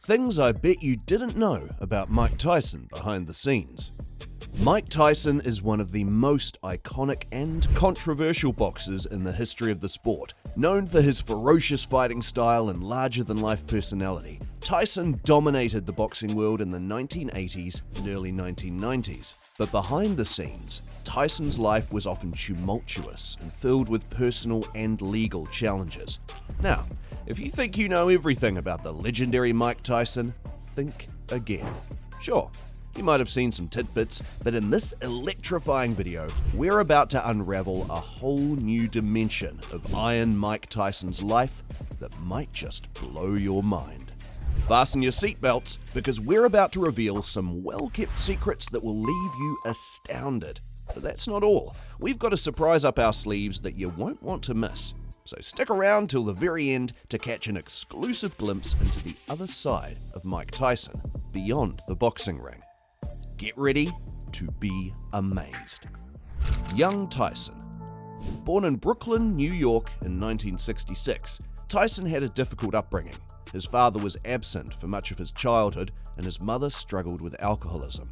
Things I bet you didn't know about Mike Tyson behind the scenes. Mike Tyson is one of the most iconic and controversial boxers in the history of the sport. Known for his ferocious fighting style and larger-than-life personality, Tyson dominated the boxing world in the 1980s and early 1990s. But behind the scenes, Tyson's life was often tumultuous and filled with personal and legal challenges. Now, if you think you know everything about the legendary Mike Tyson, think again. Sure, you might have seen some tidbits, but in this electrifying video, we're about to unravel a whole new dimension of Iron Mike Tyson's life that might just blow your mind. Fasten your seatbelts, because we're about to reveal some well-kept secrets that will leave you astounded. But that's not all. We've got a surprise up our sleeves that you won't want to miss. So stick around till the very end to catch an exclusive glimpse into the other side of Mike Tyson, beyond the boxing ring. Get ready to be amazed. Young Tyson. Born in Brooklyn, New York in 1966, Tyson had a difficult upbringing. His father was absent for much of his childhood, and his mother struggled with alcoholism.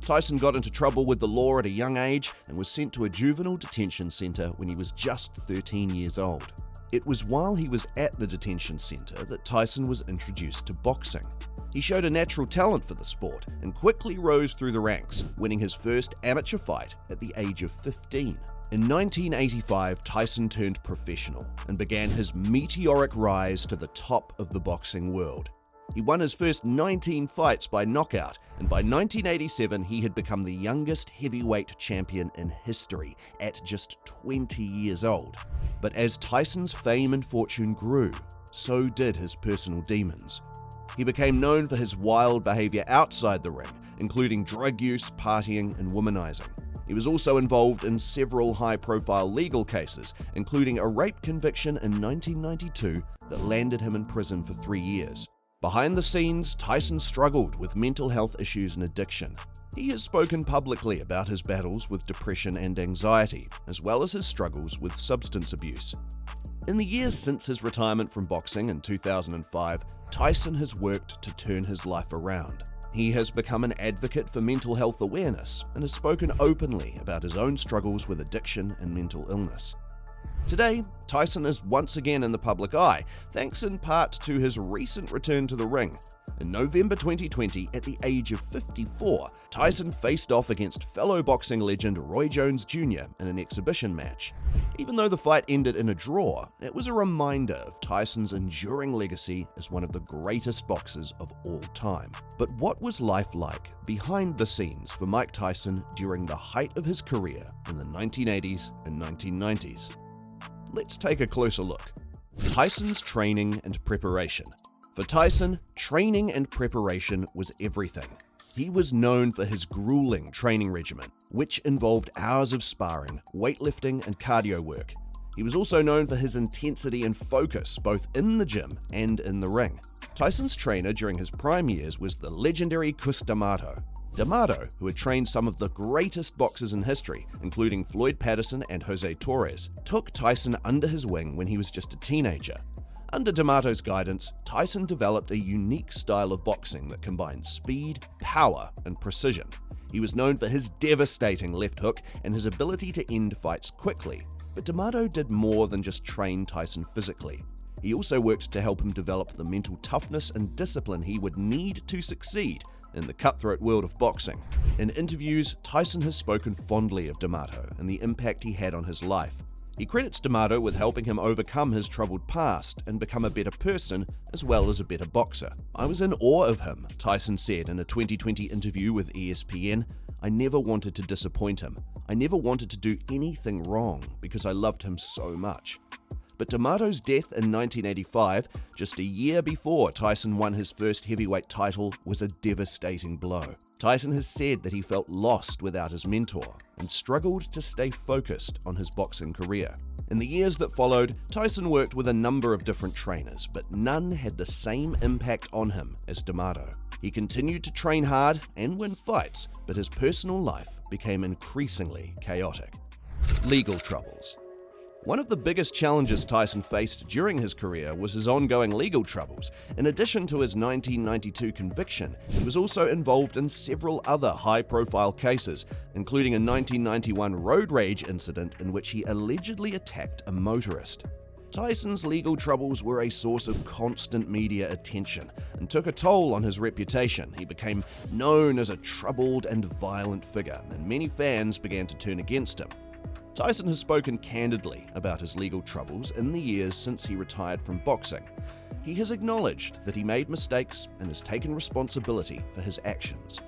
Tyson got into trouble with the law at a young age and was sent to a juvenile detention center when he was just 13 years old. It was while he was at the detention center that Tyson was introduced to boxing. He showed a natural talent for the sport and quickly rose through the ranks, winning his first amateur fight at the age of 15. In 1985, Tyson turned professional and began his meteoric rise to the top of the boxing world. He won his first 19 fights by knockout, and by 1987 he had become the youngest heavyweight champion in history at just 20 years old. But as Tyson's fame and fortune grew, so did his personal demons. He became known for his wild behavior outside the ring, including drug use, partying, and womanizing. He was also involved in several high-profile legal cases, including a rape conviction in 1992 that landed him in prison for 3 years. Behind the scenes, Tyson struggled with mental health issues and addiction. He has spoken publicly about his battles with depression and anxiety, as well as his struggles with substance abuse. In the years since his retirement from boxing in 2005, Tyson has worked to turn his life around. He has become an advocate for mental health awareness and has spoken openly about his own struggles with addiction and mental illness. Today, Tyson is once again in the public eye, thanks in part to his recent return to the ring. In November 2020, at the age of 54, Tyson faced off against fellow boxing legend Roy Jones Jr. in an exhibition match. Even though the fight ended in a draw, it was a reminder of Tyson's enduring legacy as one of the greatest boxers of all time. But what was life like behind the scenes for Mike Tyson during the height of his career in the 1980s and 1990s? Let's take a closer look. Tyson's training and preparation. For Tyson, training and preparation was everything. He was known for his grueling training regimen, which involved hours of sparring, weightlifting, and cardio work. He was also known for his intensity and focus, both in the gym and in the ring. Tyson's trainer during his prime years was the legendary Cus D'Amato. D'Amato, who had trained some of the greatest boxers in history, including Floyd Patterson and Jose Torres, took Tyson under his wing when he was just a teenager. Under D'Amato's guidance, Tyson developed a unique style of boxing that combined speed, power, and precision. He was known for his devastating left hook and his ability to end fights quickly, but D'Amato did more than just train Tyson physically. He also worked to help him develop the mental toughness and discipline he would need to succeed in the cutthroat world of boxing. In interviews, Tyson has spoken fondly of D'Amato and the impact he had on his life. He credits D'Amato with helping him overcome his troubled past and become a better person as well as a better boxer. "I was in awe of him," Tyson said in a 2020 interview with ESPN. "I never wanted to disappoint him. I never wanted to do anything wrong because I loved him so much." But D'Amato's death in 1985, just a year before Tyson won his first heavyweight title, was a devastating blow. Tyson has said that he felt lost without his mentor and struggled to stay focused on his boxing career. In the years that followed, Tyson worked with a number of different trainers, but none had the same impact on him as D'Amato. He continued to train hard and win fights, but his personal life became increasingly chaotic. Legal troubles. One of the biggest challenges Tyson faced during his career was his ongoing legal troubles. In addition to his 1992 conviction, he was also involved in several other high-profile cases, including a 1991 road rage incident in which he allegedly attacked a motorist. Tyson's legal troubles were a source of constant media attention and took a toll on his reputation. He became known as a troubled and violent figure, and many fans began to turn against him. Tyson has spoken candidly about his legal troubles in the years since he retired from boxing. He has acknowledged that he made mistakes and has taken responsibility for his actions.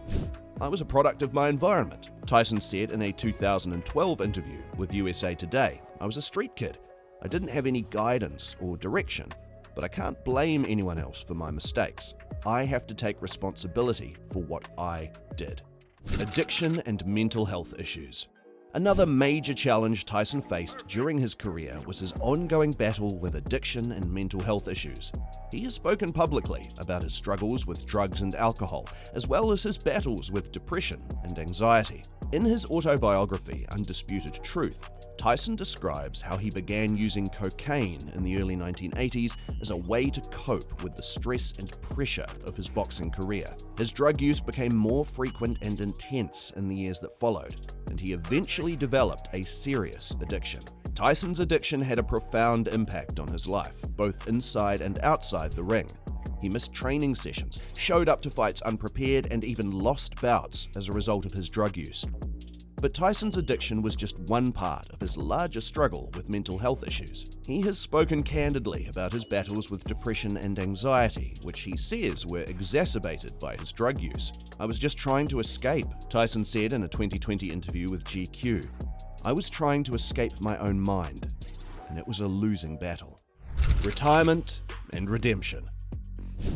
"I was a product of my environment," Tyson said in a 2012 interview with USA Today. "I was a street kid. I didn't have any guidance or direction, but I can't blame anyone else for my mistakes. I have to take responsibility for what I did." Addiction and mental health issues. Another major challenge Tyson faced during his career was his ongoing battle with addiction and mental health issues. He has spoken publicly about his struggles with drugs and alcohol, as well as his battles with depression and anxiety. In his autobiography, Undisputed Truth, Tyson describes how he began using cocaine in the early 1980s as a way to cope with the stress and pressure of his boxing career. His drug use became more frequent and intense in the years that followed, and he eventually developed a serious addiction. Tyson's addiction had a profound impact on his life, both inside and outside the ring. He missed training sessions, showed up to fights unprepared, and even lost bouts as a result of his drug use. But Tyson's addiction was just one part of his larger struggle with mental health issues. He has spoken candidly about his battles with depression and anxiety, which he says were exacerbated by his drug use. "I was just trying to escape," Tyson said in a 2020 interview with GQ. "I was trying to escape my own mind, and it was a losing battle." Retirement and redemption.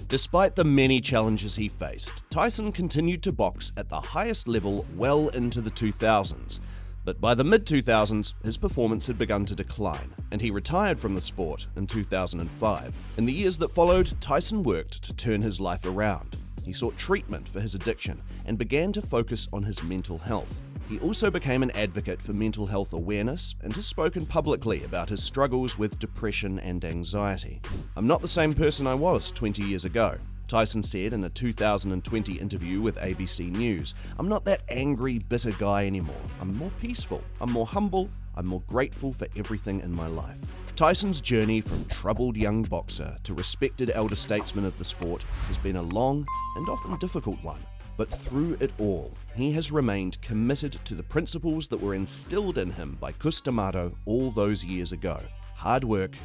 Despite the many challenges he faced, Tyson continued to box at the highest level well into the 2000s. But by the mid-2000s, his performance had begun to decline, and he retired from the sport in 2005. In the years that followed, Tyson worked to turn his life around. He sought treatment for his addiction and began to focus on his mental health. He also became an advocate for mental health awareness and has spoken publicly about his struggles with depression and anxiety. "I'm not the same person I was 20 years ago," Tyson said in a 2020 interview with ABC News. "I'm not that angry, bitter guy anymore. I'm more peaceful, I'm more humble, I'm more grateful for everything in my life." Tyson's journey from troubled young boxer to respected elder statesman of the sport has been a long and often difficult one. But through it all, he has remained committed to the principles that were instilled in him by Cus D'Amato all those years ago: hard work,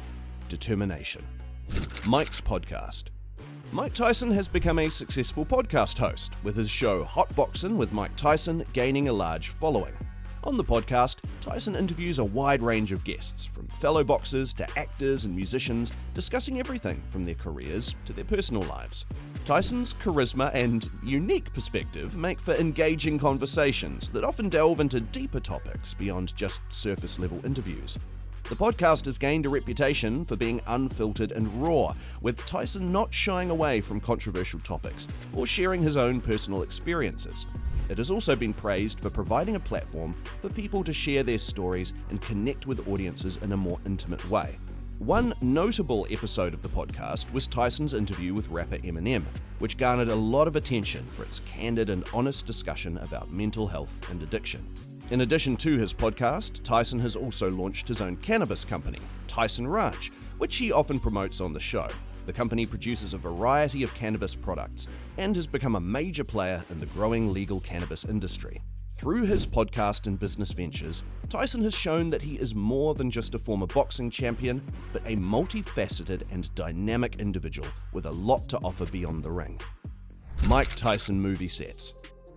determination. Mike's podcast. Mike Tyson has become a successful podcast host, with his show Hot Boxin' with Mike Tyson gaining a large following. On the podcast, Tyson interviews a wide range of guests, from fellow boxers to actors and musicians, discussing everything from their careers to their personal lives. Tyson's charisma and unique perspective make for engaging conversations that often delve into deeper topics beyond just surface-level interviews. The podcast has gained a reputation for being unfiltered and raw, with Tyson not shying away from controversial topics or sharing his own personal experiences. It has also been praised for providing a platform for people to share their stories and connect with audiences in a more intimate way. One notable episode of the podcast was Tyson's interview with rapper Eminem, which garnered a lot of attention for its candid and honest discussion about mental health and addiction. In addition to his podcast, Tyson has also launched his own cannabis company, Tyson Ranch, which he often promotes on the show. The company produces a variety of cannabis products and has become a major player in the growing legal cannabis industry. Through his podcast and business ventures, Tyson has shown that he is more than just a former boxing champion, but a multifaceted and dynamic individual with a lot to offer beyond the ring. Mike Tyson movie sets.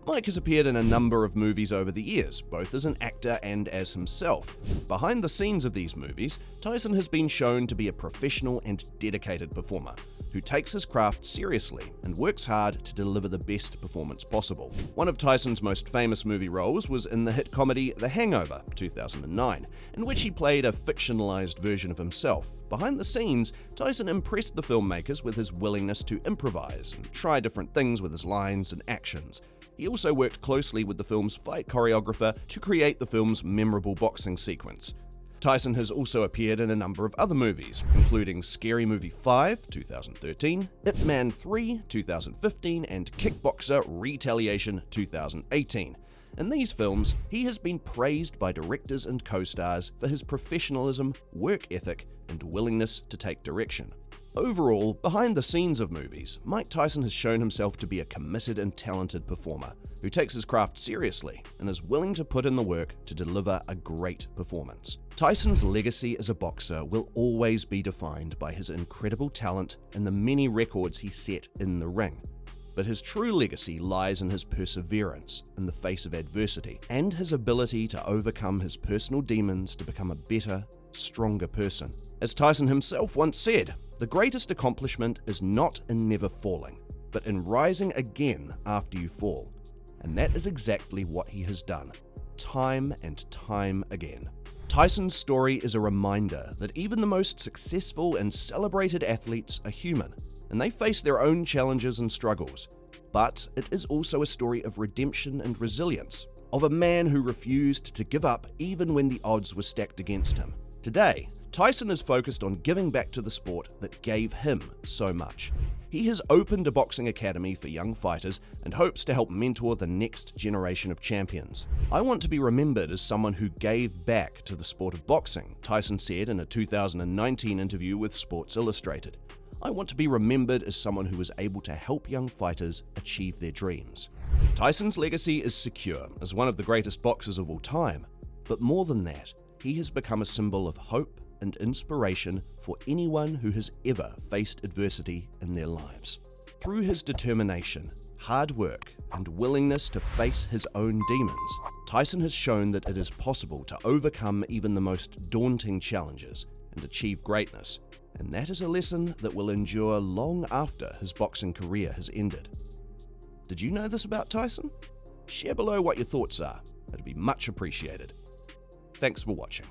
Mike has appeared in a number of movies over the years, both as an actor and as himself. Behind the scenes of these movies, Tyson has been shown to be a professional and dedicated performer who takes his craft seriously and works hard to deliver the best performance possible. One of Tyson's most famous movie roles was in the hit comedy The Hangover, 2009, in which he played a fictionalized version of himself. Behind the scenes, Tyson impressed the filmmakers with his willingness to improvise and try different things with his lines and actions. He also worked closely with the film's fight choreographer to create the film's memorable boxing sequence. Tyson has also appeared in a number of other movies, including Scary Movie 5, 2013, Ip Man 3, 2015, and Kickboxer Retaliation, 2018. In these films, he has been praised by directors and co-stars for his professionalism, work ethic, and willingness to take direction. Overall, behind the scenes of movies, Mike Tyson has shown himself to be a committed and talented performer who takes his craft seriously and is willing to put in the work to deliver a great performance. Tyson's legacy as a boxer will always be defined by his incredible talent and the many records he set in the ring. But his true legacy lies in his perseverance in the face of adversity and his ability to overcome his personal demons to become a better, stronger person. As Tyson himself once said, the greatest accomplishment is not in never falling, but in rising again after you fall. And that is exactly what he has done, time and time again. Tyson's story is a reminder that even the most successful and celebrated athletes are human, and they face their own challenges and struggles. But it is also a story of redemption and resilience, of a man who refused to give up even when the odds were stacked against him. Today, Tyson is focused on giving back to the sport that gave him so much. He has opened a boxing academy for young fighters and hopes to help mentor the next generation of champions. "I want to be remembered as someone who gave back to the sport of boxing," Tyson said in a 2019 interview with Sports Illustrated. "I want to be remembered as someone who was able to help young fighters achieve their dreams." Tyson's legacy is secure as one of the greatest boxers of all time, but more than that, he has become a symbol of hope and inspiration for anyone who has ever faced adversity in their lives. Through his determination, hard work, and willingness to face his own demons, Tyson has shown that it is possible to overcome even the most daunting challenges and achieve greatness, and that is a lesson that will endure long after his boxing career has ended. Did you know this about Tyson? Share below what your thoughts are. It'd be much appreciated. Thanks for watching.